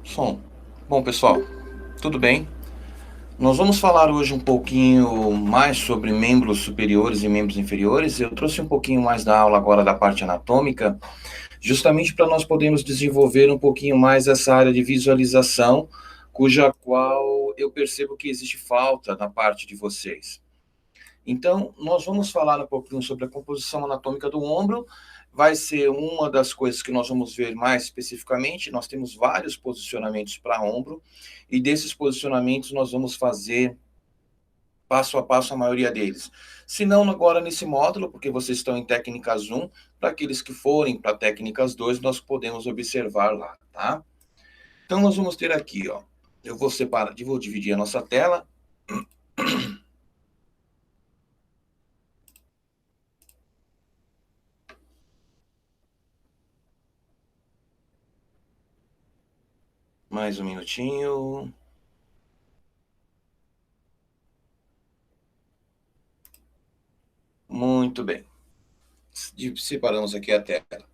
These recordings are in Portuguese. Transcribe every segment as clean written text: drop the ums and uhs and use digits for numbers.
Som. Bom, pessoal, tudo bem? Nós vamos falar hoje um pouquinho mais sobre membros superiores e membros inferiores. Eu trouxe um pouquinho mais da aula agora da parte anatômica, justamente para nós podermos desenvolver um pouquinho mais essa área de visualização, cuja qual eu percebo que existe falta na parte de vocês. Então, nós vamos falar um pouquinho sobre a composição anatômica do ombro. Vai ser uma das coisas que nós vamos ver mais especificamente. Nós temos vários posicionamentos para ombro, e desses posicionamentos nós vamos fazer passo a passo a maioria deles. Se não agora nesse módulo, porque vocês estão em técnicas 1, para aqueles que forem para técnicas 2, nós podemos observar lá, tá? Então, nós vamos ter aqui, ó, eu vou separar, vou dividir a nossa tela. Mais um minutinho. Muito bem. Separamos aqui a tela.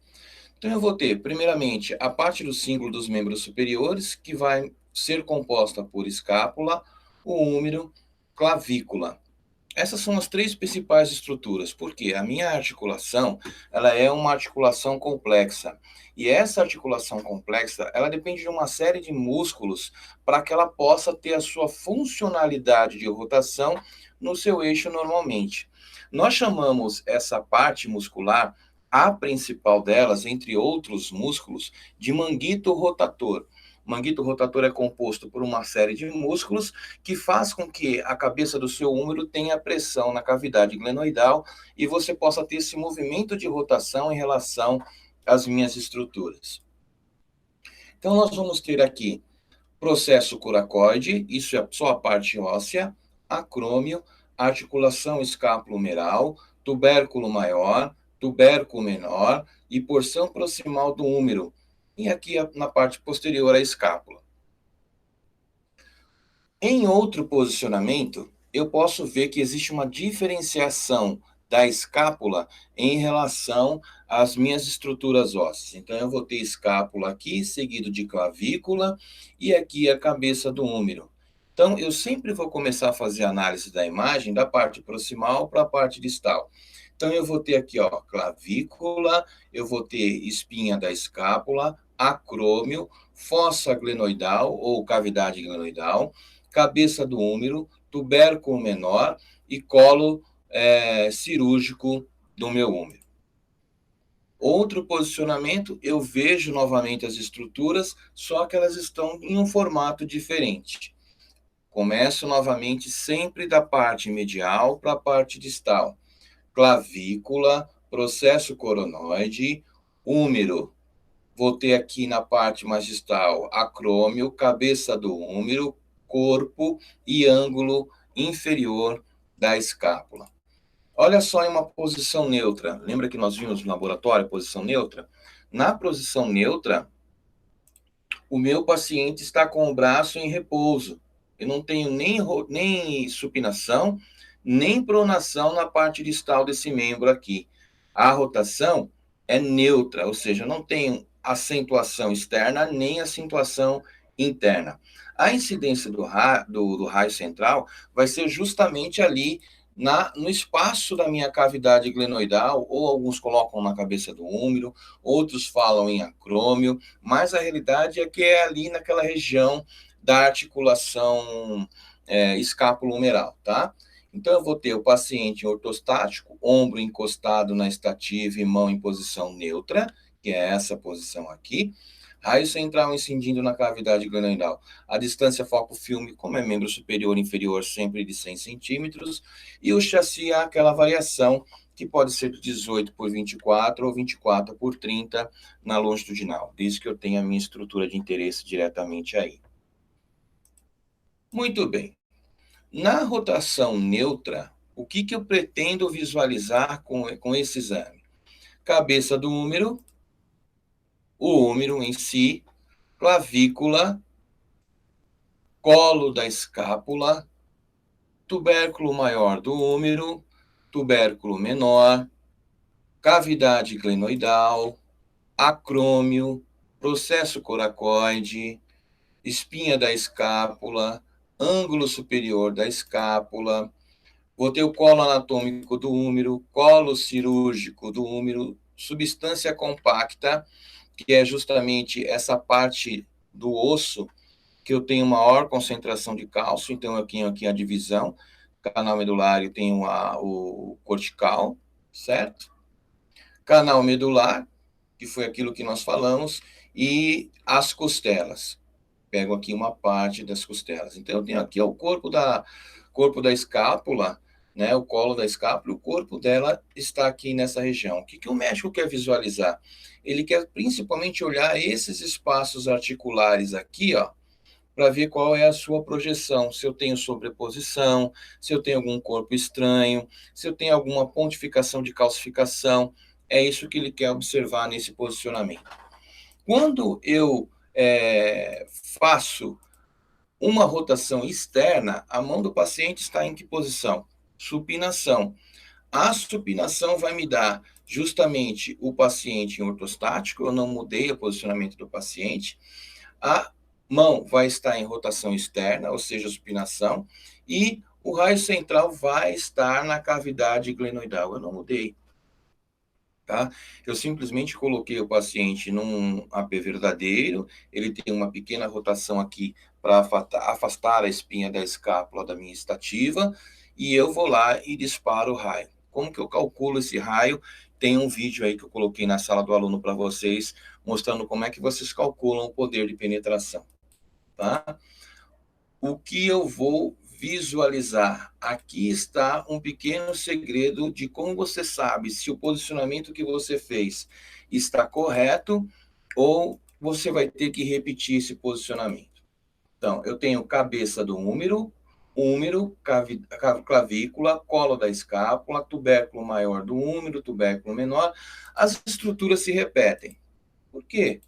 Então, eu vou ter, primeiramente, a parte do símbolo dos membros superiores, que vai ser composta por escápula, o úmero, clavícula. Essas são as três principais estruturas, porque a minha articulação, ela é uma articulação complexa. E essa articulação complexa, ela depende de uma série de músculos para que ela possa ter a sua funcionalidade de rotação no seu eixo normalmente. Nós chamamos essa parte muscular, a principal delas, entre outros músculos, de manguito rotator. O manguito rotator é composto por uma série de músculos que faz com que a cabeça do seu úmero tenha pressão na cavidade glenoidal e você possa ter esse movimento de rotação em relação às minhas estruturas. Então, nós vamos ter aqui processo coracoide, isso é só a parte óssea, acrômio, articulação escápulo-humeral, tubérculo maior, tubérculo menor e porção proximal do úmero. E aqui na parte posterior a escápula. Em outro posicionamento, eu posso ver que existe uma diferenciação da escápula em relação às minhas estruturas ósseas. Então, eu vou ter escápula aqui, seguido de clavícula, e aqui a cabeça do úmero. Então, eu sempre vou começar a fazer análise da imagem da parte proximal para a parte distal. Então, eu vou ter aqui, ó, clavícula, eu vou ter espinha da escápula, acrômio, fossa glenoidal ou cavidade glenoidal, cabeça do úmero, tubérculo menor e colo cirúrgico do meu úmero. Outro posicionamento, eu vejo novamente as estruturas, só que elas estão em um formato diferente. Começo novamente sempre da parte medial para a parte distal. Clavícula, processo coronoide, úmero. Vou ter aqui na parte mais distal acrômio, cabeça do úmero, corpo e ângulo inferior da escápula. Olha só em uma posição neutra. Lembra que nós vimos no laboratório posição neutra? Na posição neutra, o meu paciente está com o braço em repouso. Eu não tenho nem supinação, nem pronação na parte distal desse membro aqui. A rotação é neutra, ou seja, não tem acentuação externa nem acentuação interna. A incidência do raio central vai ser justamente ali no espaço da minha cavidade glenoidal, ou alguns colocam na cabeça do úmero, outros falam em acrômio, mas a realidade é que é ali naquela região da articulação escápulo-humeral, tá? Então, eu vou ter o paciente ortostático, ombro encostado na estativa e mão em posição neutra, que é essa posição aqui. Raio central incidindo na cavidade glenoidal. A distância foco-filme, como é membro superior e inferior, sempre de 100 centímetros. E o chassi há aquela variação que pode ser de 18 por 24 ou 24 por 30 na longitudinal, desde que eu tenha a minha estrutura de interesse diretamente aí. Muito bem. Na rotação neutra, o que eu pretendo visualizar com esse exame? Cabeça do úmero, o úmero em si, clavícula, colo da escápula, tubérculo maior do úmero, tubérculo menor, cavidade glenoidal, acrômio, processo coracoide, espinha da escápula, ângulo superior da escápula, vou ter o colo anatômico do úmero, colo cirúrgico do úmero, substância compacta, que é justamente essa parte do osso que eu tenho maior concentração de cálcio, então eu tenho aqui a divisão, canal medular tenho o cortical, certo? Canal medular, que foi aquilo que nós falamos, e as costelas. Pego aqui uma parte das costelas. Então, eu tenho aqui o corpo da escápula, né, o colo da escápula, o corpo dela está aqui nessa região. O que, que o médico quer visualizar? Ele quer principalmente olhar esses espaços articulares aqui, ó, para ver qual é a sua projeção, se eu tenho sobreposição, se eu tenho algum corpo estranho, se eu tenho alguma pontificação de calcificação. É isso que ele quer observar nesse posicionamento. Quando eu faço uma rotação externa, a mão do paciente está em que posição? Supinação. A supinação vai me dar justamente o paciente em ortostático, eu não mudei o posicionamento do paciente. A mão vai estar em rotação externa, ou seja, supinação, e o raio central vai estar na cavidade glenoidal. Eu não mudei. Tá? Eu simplesmente coloquei o paciente num AP verdadeiro, ele tem uma pequena rotação aqui para afastar a espinha da escápula da minha estativa, e eu vou lá e disparo o raio. Como que eu calculo esse raio? Tem um vídeo aí que eu coloquei na sala do aluno para vocês, mostrando como é que vocês calculam o poder de penetração. Tá? O que eu vou visualizar? Aqui está um pequeno segredo de como você sabe se o posicionamento que você fez está correto ou você vai ter que repetir esse posicionamento. Então, eu tenho cabeça do úmero, clavícula, colo da escápula, tubérculo maior do úmero, tubérculo menor. As estruturas se repetem. Por quê?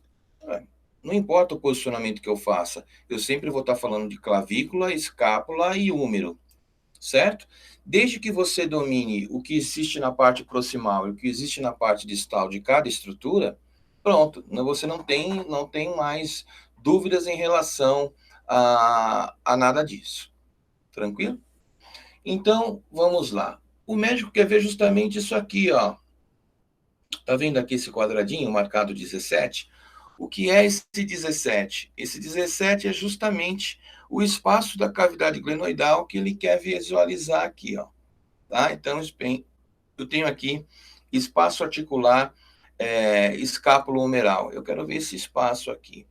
Não importa o posicionamento que eu faça, eu sempre vou estar falando de clavícula, escápula e úmero, certo? Desde que você domine o que existe na parte proximal e o que existe na parte distal de cada estrutura, pronto, você não tem mais dúvidas em relação a nada disso. Tranquilo? Então, vamos lá. O médico quer ver justamente isso aqui, ó. Tá vendo aqui esse quadradinho marcado 17? O que é esse 17? Esse 17 é justamente o espaço da cavidade glenoidal que ele quer visualizar aqui, ó. Tá? Então, eu tenho aqui espaço articular escápulo-humeral. Eu quero ver esse espaço aqui.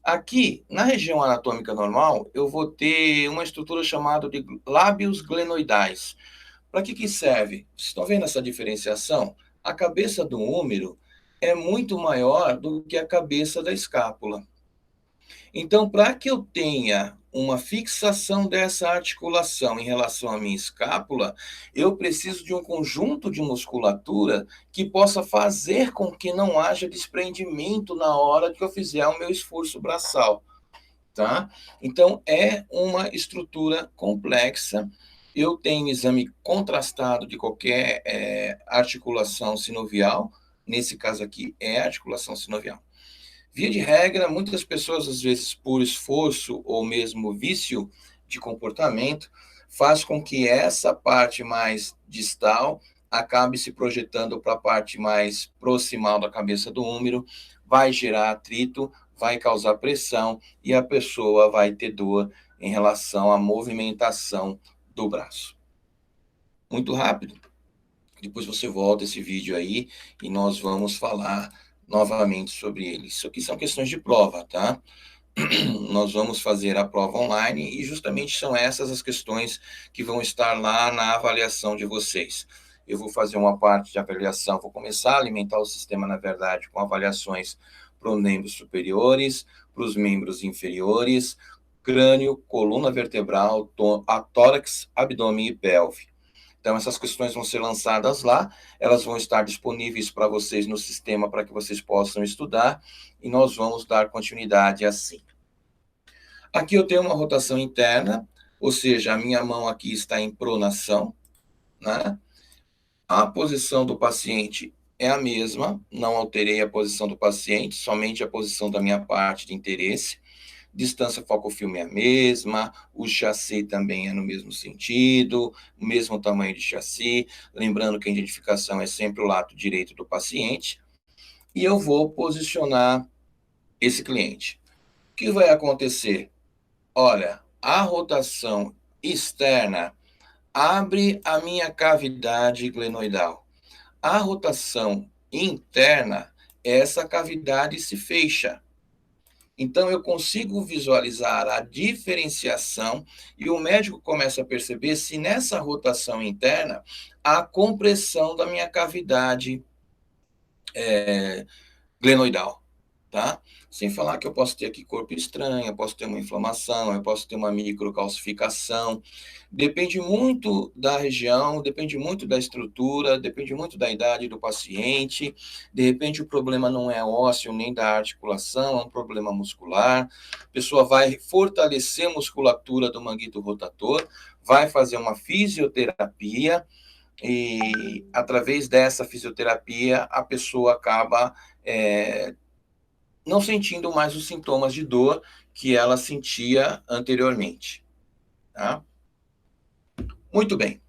Aqui, na região anatômica normal, eu vou ter uma estrutura chamada de lábios glenoidais. Para que serve? Vocês estão vendo essa diferenciação? A cabeça do úmero é muito maior do que a cabeça da escápula. Então, para que eu tenha uma fixação dessa articulação em relação à minha escápula, eu preciso de um conjunto de musculatura que possa fazer com que não haja desprendimento na hora que eu fizer o meu esforço braçal, tá? Então, é uma estrutura complexa. Eu tenho exame contrastado de qualquer articulação sinovial, nesse caso aqui é articulação sinovial. Via de regra, muitas pessoas, às vezes, por esforço ou mesmo vício de comportamento, faz com que essa parte mais distal acabe se projetando para a parte mais proximal da cabeça do úmero, vai gerar atrito, vai causar pressão e a pessoa vai ter dor em relação à movimentação do braço. Muito rápido. Depois você volta esse vídeo aí e nós vamos falar novamente sobre ele. Isso aqui são questões de prova, tá? Nós vamos fazer a prova online e justamente são essas as questões que vão estar lá na avaliação de vocês. Eu vou fazer uma parte de avaliação, vou começar a alimentar o sistema, na verdade, com avaliações para os membros superiores, para os membros inferiores, crânio, coluna vertebral, tórax, abdômen e pelve. Então, essas questões vão ser lançadas lá, elas vão estar disponíveis para vocês no sistema para que vocês possam estudar, e nós vamos dar continuidade assim. Aqui eu tenho uma rotação interna, ou seja, a minha mão aqui está em pronação, né? A posição do paciente é a mesma, não alterei a posição do paciente, somente a posição da minha parte de interesse. distância foco-filme é a mesma, o chassi também é no mesmo sentido, o mesmo tamanho de chassi, lembrando que a identificação é sempre o lado direito do paciente, e eu vou posicionar esse cliente. O que vai acontecer? Olha, a rotação externa abre a minha cavidade glenoidal. A rotação interna, essa cavidade se fecha. Então, eu consigo visualizar a diferenciação e o médico começa a perceber se nessa rotação interna há compressão da minha cavidade glenoidal, tá? Sem falar que eu posso ter aqui corpo estranho, eu posso ter uma inflamação, eu posso ter uma microcalcificação. Depende muito da região, depende muito da estrutura, depende muito da idade do paciente. De repente, o problema não é ósseo nem da articulação, é um problema muscular. A pessoa vai fortalecer a musculatura do manguito rotator, vai fazer uma fisioterapia, e através dessa fisioterapia a pessoa acaba não sentindo mais os sintomas de dor que ela sentia anteriormente. Tá? Muito bem.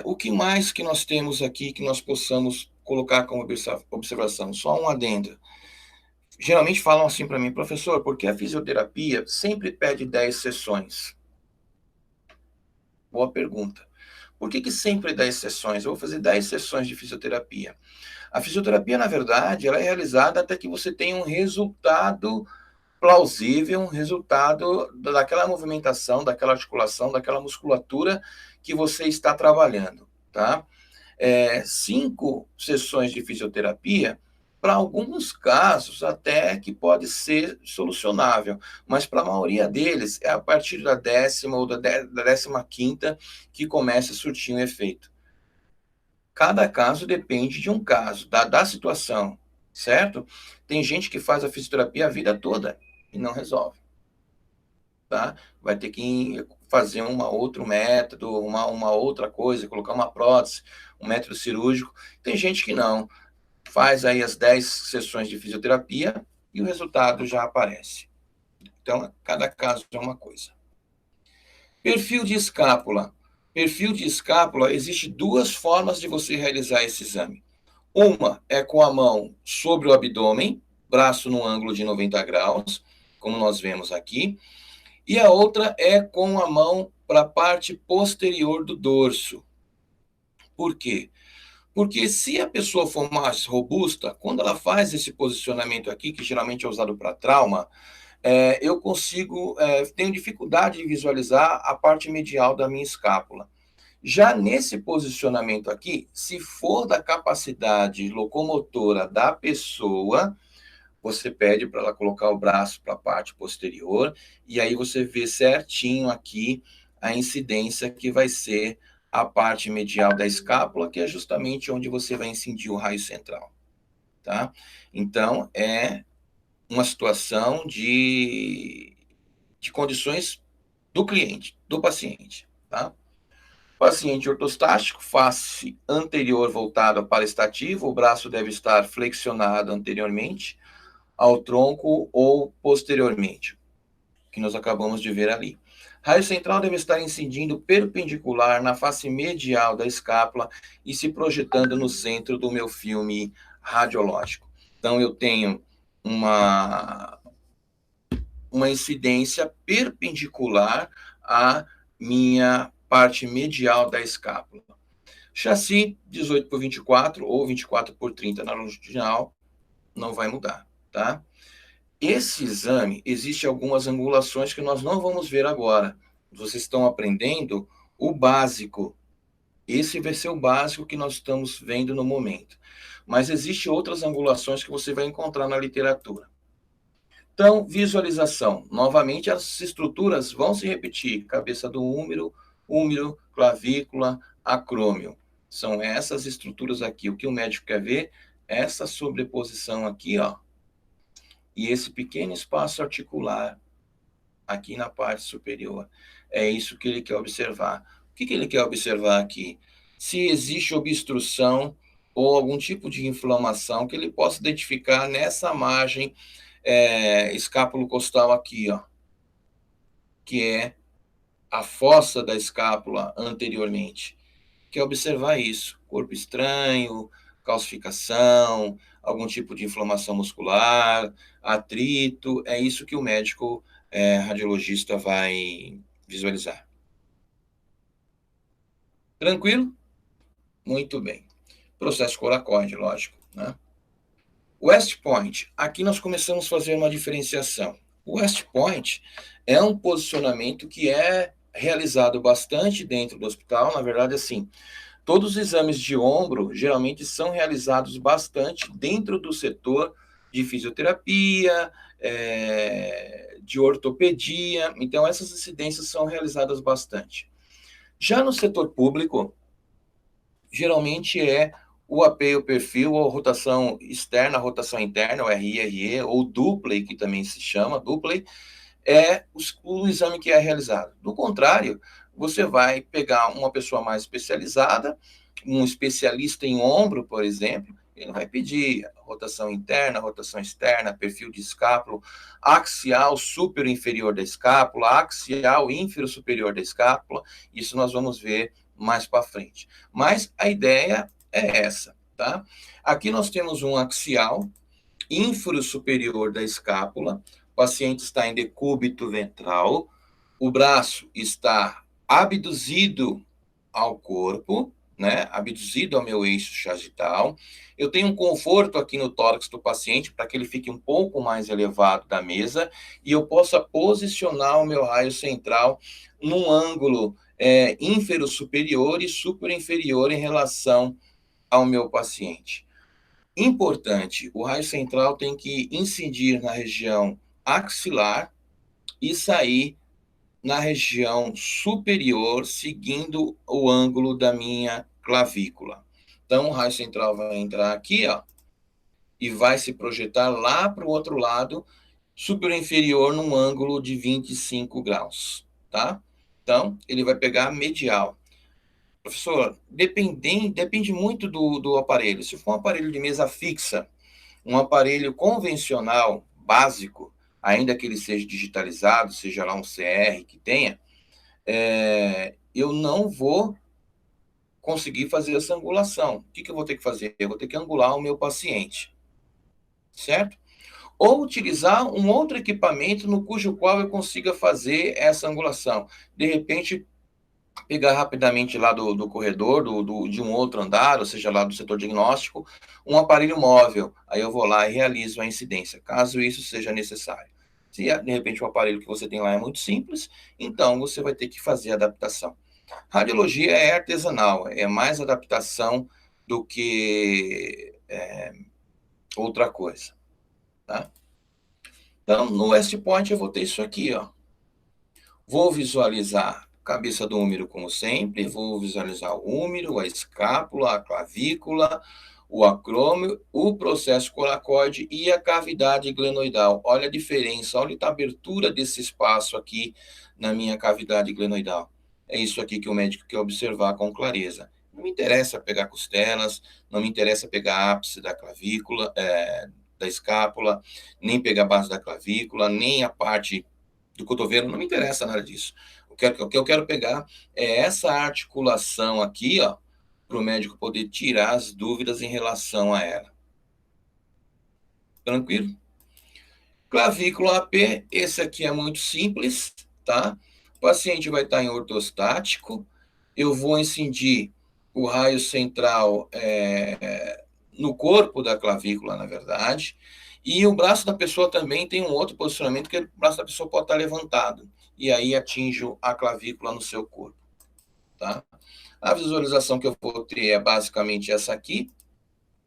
O que mais que nós temos aqui que nós possamos colocar como observação? Só um adendo. Geralmente falam assim para mim, professor, por que a fisioterapia sempre pede 10 sessões? Boa pergunta. Por que sempre 10 sessões? Eu vou fazer 10 sessões de fisioterapia. A fisioterapia, na verdade, ela é realizada até que você tenha um resultado plausível, um resultado daquela movimentação, daquela articulação, daquela musculatura que você está trabalhando, tá? 5 sessões de fisioterapia, para alguns casos até que pode ser solucionável, mas para a maioria deles é a partir da 10ª ou da 15ª que começa a surtir um efeito. Cada caso depende de um caso, da situação, certo? Tem gente que faz a fisioterapia a vida toda e não resolve, tá? Vai ter que fazer outro método, uma outra coisa, colocar uma prótese, um método cirúrgico. Tem gente que não, faz aí as 10 sessões de fisioterapia e o resultado já aparece. Então, cada caso é uma coisa. Perfil de escápula. Perfil de escápula, existe 2 formas de você realizar esse exame. Uma é com a mão sobre o abdômen, braço no ângulo de 90 graus, como nós vemos aqui, e a outra é com a mão para a parte posterior do dorso. Por quê? Porque se a pessoa for mais robusta, quando ela faz esse posicionamento aqui, que geralmente é usado para trauma, eu tenho dificuldade de visualizar a parte medial da minha escápula. Já nesse posicionamento aqui, se for da capacidade locomotora da pessoa, você pede para ela colocar o braço para a parte posterior, e aí você vê certinho aqui a incidência que vai ser a parte medial da escápula, que é justamente onde você vai incidir o raio central, tá? Então, é uma situação de condições do cliente, do paciente, tá? Paciente ortostático, face anterior voltada para estativo, o braço deve estar flexionado anteriormente ao tronco ou posteriormente, que nós acabamos de ver ali. Raio central deve estar incidindo perpendicular na face medial da escápula e se projetando no centro do meu filme radiológico. Então, eu tenho uma incidência perpendicular à minha parte medial da escápula. Chassi 18 por 24 ou 24 por 30 na longitudinal, não vai mudar, tá? Esse exame, existe algumas angulações que nós não vamos ver agora. Vocês estão aprendendo o básico. Esse vai ser o básico que nós estamos vendo no momento. Mas existem outras angulações que você vai encontrar na literatura. Então, visualização. Novamente, as estruturas vão se repetir. Cabeça do úmero, clavícula, acrômio. São essas estruturas aqui. O que o médico quer ver? Essa sobreposição aqui, ó. E esse pequeno espaço articular aqui na parte superior. É isso que ele quer observar. O que ele quer observar aqui? Se existe obstrução ou algum tipo de inflamação que ele possa identificar nessa margem escápulo costal aqui, ó, que é a fossa da escápula anteriormente. Que é observar isso, corpo estranho, calcificação, algum tipo de inflamação muscular, atrito, é isso que o médico radiologista vai visualizar. Tranquilo? Muito bem. Processo coracoide, lógico, né? West Point, aqui nós começamos a fazer uma diferenciação. O West Point é um posicionamento que é realizado bastante dentro do hospital, na verdade, assim, todos os exames de ombro geralmente são realizados bastante dentro do setor de fisioterapia, de ortopedia, então essas incidências são realizadas bastante. Já no setor público, geralmente é o AP, o perfil, ou rotação externa, rotação interna, o RI-RE, ou Dupley, que também se chama, Dupley, é o exame que é realizado. Do contrário, você vai pegar uma pessoa mais especializada, um especialista em ombro, por exemplo, ele vai pedir rotação interna, rotação externa, perfil de escápulo, axial superior inferior da escápula, axial inferior superior da escápula, isso nós vamos ver mais para frente. Mas a ideia é essa, tá? Aqui nós temos um axial inferior superior da escápula, o paciente está em decúbito ventral, o braço está abduzido ao corpo, né? Abduzido ao meu eixo sagital. Eu tenho um conforto aqui no tórax do paciente para que ele fique um pouco mais elevado da mesa e eu possa posicionar o meu raio central num ângulo inferior superior e super inferior em relação ao meu paciente. Importante, o raio central tem que incidir na região axilar e sair na região superior, seguindo o ângulo da minha clavícula. Então, o raio central vai entrar aqui, ó, e vai se projetar lá para o outro lado, superior inferior, num ângulo de 25 graus, tá? Então, ele vai pegar medial. Professor, depende muito do aparelho. Se for um aparelho de mesa fixa, um aparelho convencional, básico, ainda que ele seja digitalizado, seja lá um CR que tenha, eu não vou conseguir fazer essa angulação. O que eu vou ter que fazer? Eu vou ter que angular o meu paciente, certo? Ou utilizar um outro equipamento no cujo qual eu consiga fazer essa angulação. De repente, pegar rapidamente lá do corredor, de um outro andar, ou seja, lá do setor diagnóstico, um aparelho móvel. Aí eu vou lá e realizo a incidência, caso isso seja necessário. Se, de repente, o aparelho que você tem lá é muito simples, então você vai ter que fazer a adaptação. Radiologia é artesanal, é mais adaptação do que outra coisa, tá? Então, no West Point eu vou ter isso aqui, ó. Vou visualizar a cabeça do úmero, como sempre, vou visualizar o úmero, a escápula, a clavícula, o acrômio, o processo coracoide e a cavidade glenoidal. Olha a diferença, olha a abertura desse espaço aqui na minha cavidade glenoidal. É isso aqui que o médico quer observar com clareza. Não me interessa pegar costelas, não me interessa pegar ápice da clavícula, da escápula, nem pegar a base da clavícula, nem a parte do cotovelo, não me interessa nada disso. O que eu quero pegar é essa articulação aqui, ó, para o médico poder tirar as dúvidas em relação a ela. Tranquilo? Clavícula AP, esse aqui é muito simples, tá? O paciente vai estar em ortostático, eu vou incidir o raio central no corpo da clavícula, na verdade, e o braço da pessoa também tem um outro posicionamento, que o braço da pessoa pode estar levantado, e aí atinjo a clavícula no seu corpo, tá? A visualização que eu vou ter é basicamente essa aqui,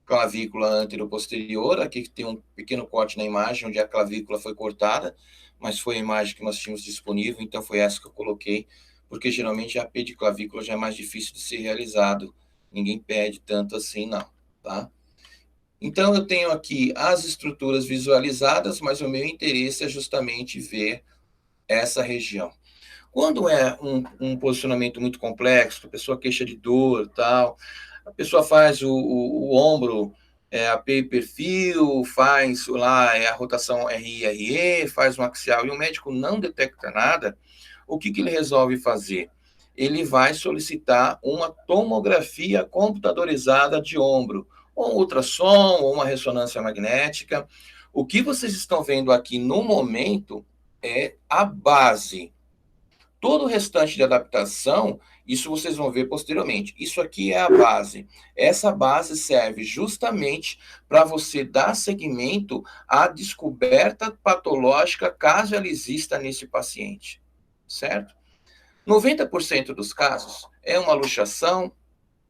clavícula anteroposterior, aqui tem um pequeno corte na imagem, onde a clavícula foi cortada, mas foi a imagem que nós tínhamos disponível, então foi essa que eu coloquei, porque geralmente a AP de clavícula já é mais difícil de ser realizado, ninguém pede tanto assim não, tá? Então, eu tenho aqui as estruturas visualizadas, mas o meu interesse é justamente ver essa região. Quando é um posicionamento muito complexo, a pessoa queixa de dor, tal, a pessoa faz o ombro a perfil, faz lá a rotação RI-RE, faz um axial e o médico não detecta nada, o que ele resolve fazer? Ele vai solicitar uma tomografia computadorizada de ombro, ou um ultrassom, ou uma ressonância magnética. O que vocês estão vendo aqui no momento é a base. Todo o restante de adaptação, isso vocês vão ver posteriormente. Isso aqui é a base. Essa base serve justamente para você dar seguimento à descoberta patológica, caso ela exista nesse paciente, certo? 90% dos casos é uma luxação,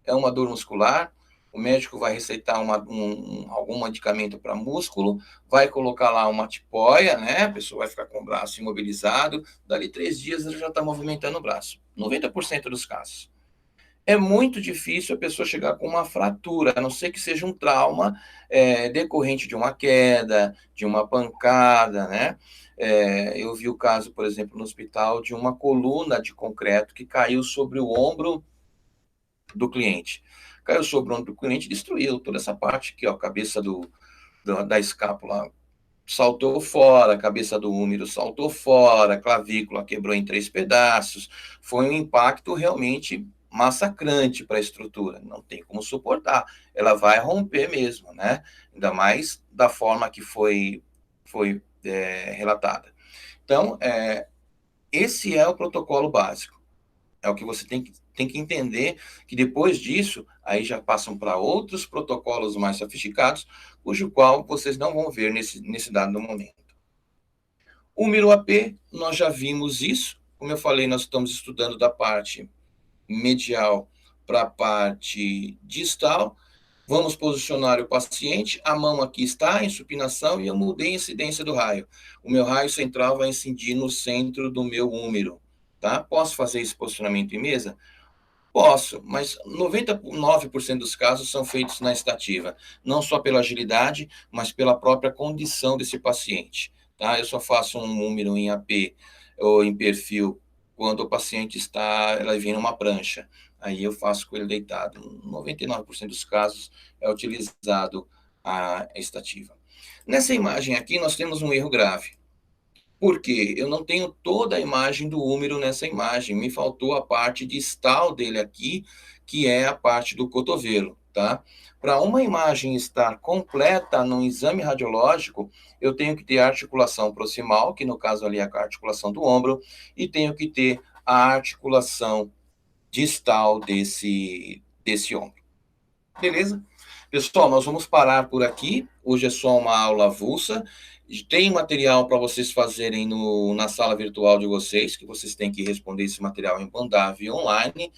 é uma dor muscular, o médico vai receitar algum medicamento para músculo, vai colocar lá uma tipóia, né? A pessoa vai ficar com o braço imobilizado, dali 3 dias ela já está movimentando o braço. 90% dos casos. É muito difícil a pessoa chegar com uma fratura, a não ser que seja um trauma decorrente de uma queda, de uma pancada, né? Eu vi o caso, por exemplo, no hospital, de uma coluna de concreto que caiu sobre o ombro do cliente. Caiu sobre o ombro do cliente e destruiu toda essa parte aqui, ó, a cabeça da escápula saltou fora, a cabeça do úmero saltou fora, a clavícula quebrou em 3 pedaços. Foi um impacto realmente massacrante para a estrutura, não tem como suportar. Ela vai romper mesmo, né? Ainda mais da forma que foi relatada. Então, esse é o protocolo básico. É o que você tem que entender, que depois disso, aí já passam para outros protocolos mais sofisticados, cujo qual vocês não vão ver nesse dado momento. O Miro AP, nós já vimos isso. Como eu falei, nós estamos estudando da parte medial para a parte distal. Vamos posicionar o paciente, a mão aqui está em supinação e eu mudei a incidência do raio. O meu raio central vai incidir no centro do meu úmero, tá? Posso fazer esse posicionamento em mesa? Posso, mas 99% dos casos são feitos na estativa, não só pela agilidade, mas pela própria condição desse paciente, tá? Eu só faço um número em AP ou em perfil quando o paciente está, ela vem numa prancha, aí eu faço com ele deitado. 99% dos casos é utilizado a estativa. Nessa imagem aqui, nós temos um erro grave. Por quê? Eu não tenho toda a imagem do úmero nessa imagem, me faltou a parte distal dele aqui, que é a parte do cotovelo, tá? Para uma imagem estar completa no exame radiológico, eu tenho que ter a articulação proximal, que no caso ali é a articulação do ombro, e tenho que ter a articulação distal desse ombro. Beleza? Pessoal, nós vamos parar por aqui. Hoje é só uma aula avulsa. Tem material para vocês fazerem na sala virtual de vocês, que vocês têm que responder esse material em Bandave online,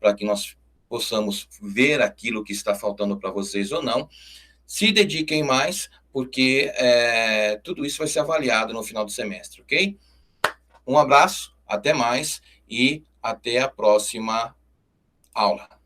para que nós possamos ver aquilo que está faltando para vocês ou não. Se dediquem mais, porque tudo isso vai ser avaliado no final do semestre, ok? Um abraço, até mais e até a próxima aula.